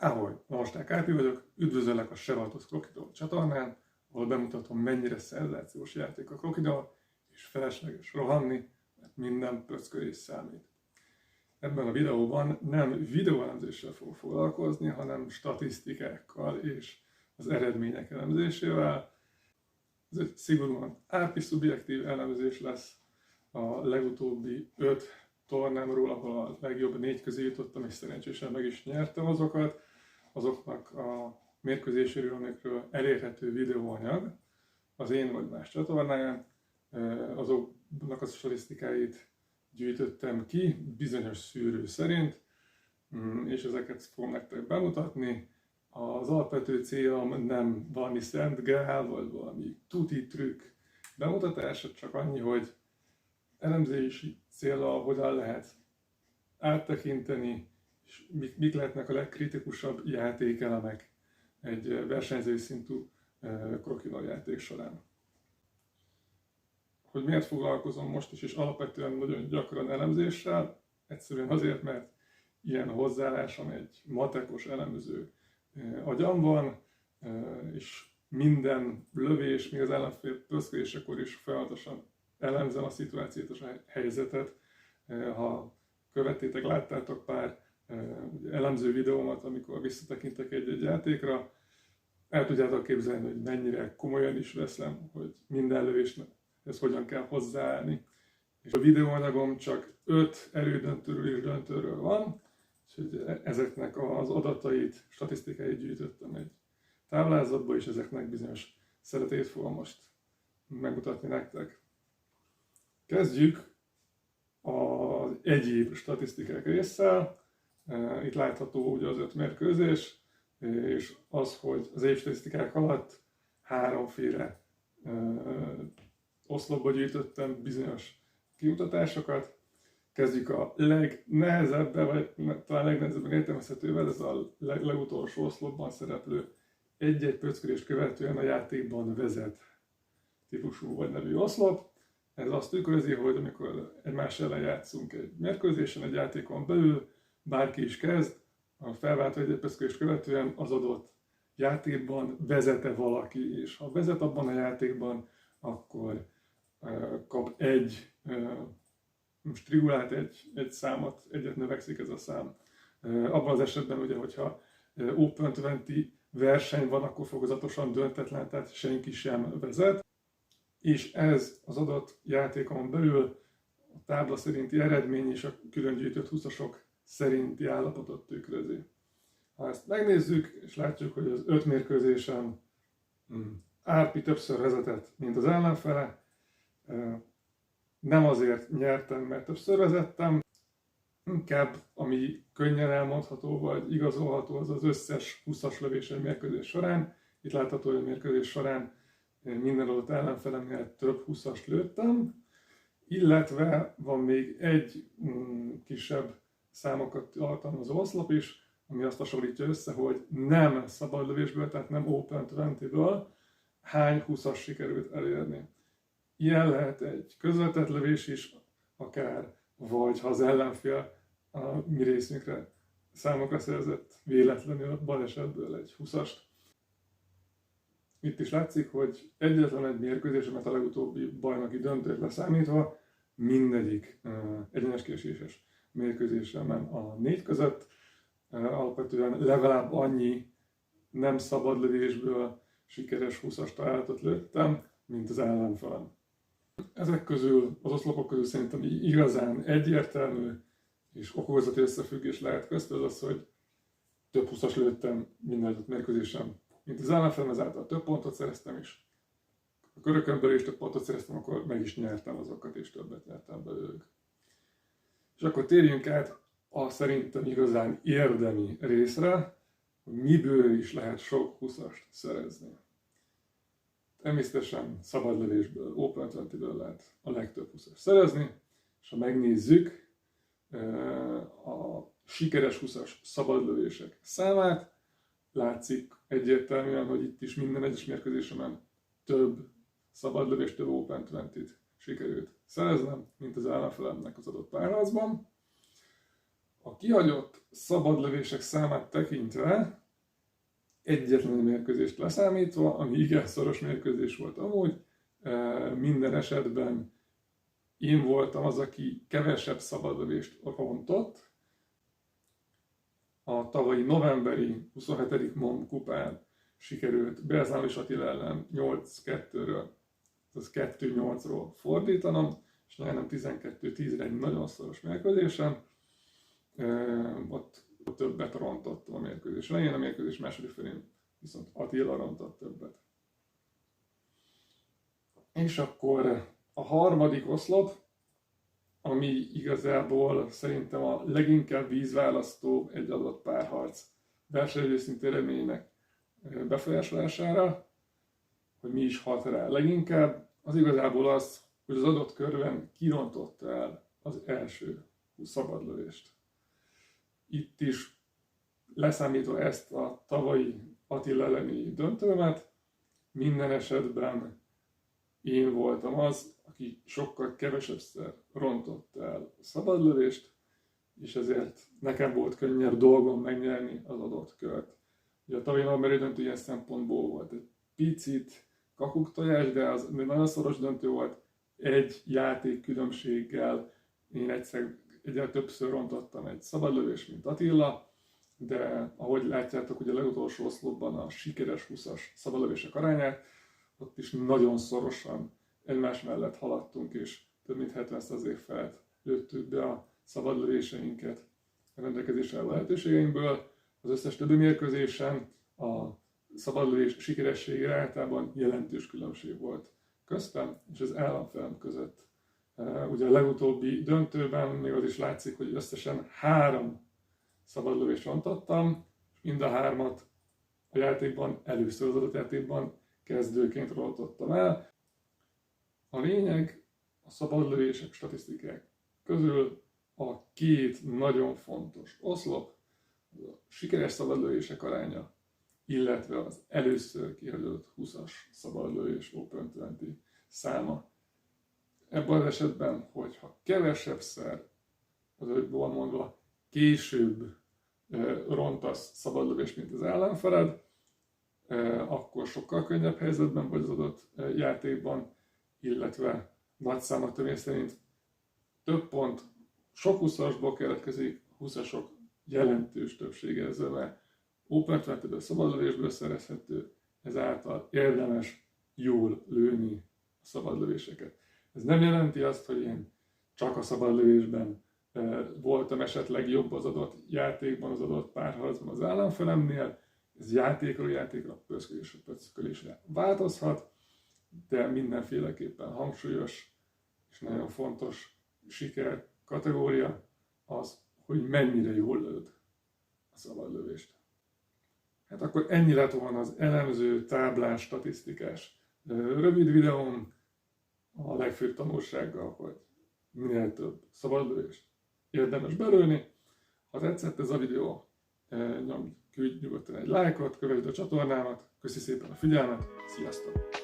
Ahogy, Lavasták Árpi vagyok, üdvözöllek a Sevaltos Crocodile csatornán, ahol bemutatom, mennyire szenzációs játék a Crocodile, és felesleges rohanni, mert minden pöckölés számít. Ebben a videóban nem videóelemzéssel fogok foglalkozni, hanem statisztikákkal és az eredmények elemzésével. Ez egy szigorúan Árpi szubjektív elemzés lesz a legutóbbi 5 tornámról, ahol a legjobb 4 közé jutottam, és szerencsésen meg is nyertem azokat. Azoknak a mérkőzéséről, amikről elérhető videóanyag az én vagy más csatornáján, azoknak a statisztikáit gyűjtöttem ki bizonyos szűrő szerint, és ezeket fogom nektek bemutatni. Az alapvető célom nem valami szent grál, vagy valami tuti trükk bemutatása, csak annyi, hogy elemzési céllal hogyan lehet áttekinteni, és mik lehetnek a legkritikusabb játékelemek egy versenyzői szintű Crocodile játék során. Hogy miért foglalkozom most is, és alapvetően nagyon gyakran elemzéssel? Egyszerűen azért, mert ilyen hozzáállásom egy matekos elemző agyam van, és minden lövés, még az ellenfél pöszkölésekor is folyamatosan elemzem a szituációt és a helyzetet. Ha követtétek, láttátok pár elemző videómat, amikor visszatekintek egy játékra, el tudjátok képzelni, hogy mennyire komolyan is veszem, hogy minden lövésnek ez hogyan kell hozzáállni. És a videóanyagom csak 5 erődöntőről és döntőről van, úgyhogy ezeknek az adatait, statisztikáit gyűjtöttem egy táblázatba, és ezeknek bizonyos szeretét fogom most megmutatni nektek. Kezdjük az egyéb statisztikák résszel. Itt látható ugye az 5 mérkőzés, és az, hogy az egyéb statisztikák alatt 3-féle oszlopba gyűjtöttem bizonyos kimutatásokat. Kezdjük a legnehezebbel, vagy talán legnehezebben értelmezhetővel, ez a legutolsó oszlopban szereplő egy-egy pöckölést követően a játékban vezet típusú vagy nevű oszlop. Ez azt tükrözi, hogy amikor egymás ellen játszunk egy mérkőzésen, egy játékon belül, bárki is kezd, a felváltó egy pöckölést követően az adott játékban vezet-e valaki, és ha vezet abban a játékban, akkor kap egy strigulát, egy számot, egyet növekszik ez a szám. Abban az esetben ugye, hogyha Open 20 verseny van, akkor fokozatosan döntetlen, tehát senki sem vezet. És ez az adott játékon belül a tábla szerinti eredmény és a külön gyűjtött 20-asok szerinti állapotot tükrözi. Ha ezt megnézzük, és látjuk, hogy az 5 mérkőzésen Árpi többször vezetett, mint az ellenfele. Nem azért nyertem, mert többször vezettem, inkább ami könnyen elmondható vagy igazolható, az az összes 20-as lövés egy mérkőzés során. Itt látható, hogy a mérkőzés során minden adott ellenfelemnél több 20-ast lőttem, illetve van még egy kisebb számokat tartalmazó oszlop is, ami azt hasonlítja össze, hogy nem szabad lövésből, tehát nem Open 20-ből hány 20-as sikerült elérni. Ilyen lehet egy közvetett lövés is, akár, vagy ha az ellenfél a mi részünkre számokra szerzett véletlenül balesetből egy 20-ast. Itt is látszik, hogy egyetlen egy mérkőzésemet a legutóbbi bajnoki döntőt leszámítva mindegyik egyenes kieséses mérkőzésemen a 4 között. Alapvetően legalább annyi nem szabad lövésből sikeres 20-as találatot lőttem, mint az ellenfelem. Ezek közül, az oszlopok közül szerintem igazán egyértelmű és okozati összefüggés lehet közt, az az, hogy több 20-as lőttem minden adott mérkőzésen, mint az ellenfelem, ezáltal több pontot szereztem is. A körökön belül is több pontot szereztem, akkor meg is nyertem azokat, és többet nyertem belőlük. És akkor térjünk át a szerintem igazán érdemi részre, hogy miből is lehet sok 20-ast szerezni. Természetesen szabadlövésből, Open 20-ből lehet a legtöbb 20-as szerezni, és ha megnézzük a sikeres 20-as szabadlövések számát, látszik egyértelműen, hogy itt is minden egyes mérkőzésemen több szabadlövést, több Open 20-t sikerült szereznem, mint az ellenfelemnek az adott párharcban. A kihagyott szabadlövések számát tekintve, egyetlen mérkőzést leszámítva, ami igen szoros mérkőzés volt amúgy, minden esetben én voltam az, aki kevesebb szabadlövést rontott. A tavalyi novemberi 27. MOM kupán sikerült Berzán és Attila ellen 8-2-ről, az 2-8-ról fordítanom, és nem 12-10-re egy nagyon szoros mérkőzésen. Ott többet rontottam a mérkőzés elején, a mérkőzés második felén viszont Attila rontott többet. És akkor a harmadik oszlop, ami igazából szerintem a leginkább vízválasztó egy adott párharc versenyzőszintű eredménynek befolyásolására, hogy mi is hat rá leginkább, az igazából az, hogy az adott körben kirontotta el az első 20 szabadlövést. Itt is leszámítva ezt a tavalyi Attila elleni döntőmet, minden esetben én voltam az, aki sokkal kevesebbszer rontott el a szabadlövést, és ezért nekem volt könnyebb dolgom megnyerni az adott kört. Ugye a tavalyi novemberi döntő ilyen szempontból volt egy picit kakuktojás, de az nagyon szoros döntő volt, egy játék különbséggel. Én egyre többször rontottam egy szabadlövést, mint Attila, de ahogy látjátok, ugye a legutolsó oszlopban a sikeres 20-as szabadlövések arányát, ott is nagyon szorosan egymás mellett haladtunk, és több mint 70% felett lőttük be a szabadlövéseinket a rendelkezésre álló lehetőségeinkből. Az összes többi mérkőzésen a szabadlövés sikeressége általában jelentős különbség volt köztem és az ellenfelem között. Ugye a legutóbbi döntőben még az is látszik, hogy összesen 3 szabadlövést rontottam, és mind a 3-at a játékban, először az adott játékban kezdőként rontottam el. A lényeg a szabadlövések statisztikák közül a 2 nagyon fontos oszlop, a sikeres szabadlövések aránya, illetve az először kihagyott 20-as szabadlövés Open 20 száma. Ebben az esetben, hogyha kevesebbszer, az jól mondva, később rontasz szabadlövést, mint az ellenfeled, akkor sokkal könnyebb helyzetben vagy az adott játékban, illetve nagy számok szerint több pont sok 20-asból keletkezik, 20-asok jelentős többsége ezzel, mert Open 20-ből szabadlövésből szerezhető, ezáltal érdemes jól lőni a szabadlövéseket. Ez nem jelenti azt, hogy én csak a szabadlövésben voltam esetleg jobb az adott játékban, az adott párharcban az ellenfelemnél. Ez játékról játékra, pöckölésről pöckölésre változhat, de mindenféleképpen hangsúlyos és nagyon fontos siker kategória az, hogy mennyire jól lőd a szabadlövést. Hát akkor ennyi lett volna az elemző, táblás, statisztikás rövid videóm a legfőbb tanulsággal, hogy minél több szabadlövést érdemes belőni. Ha tetszett ez a videó, küldj nyugodtan egy lájkot, kövesd a csatornámat, köszi szépen a figyelmet, sziasztok!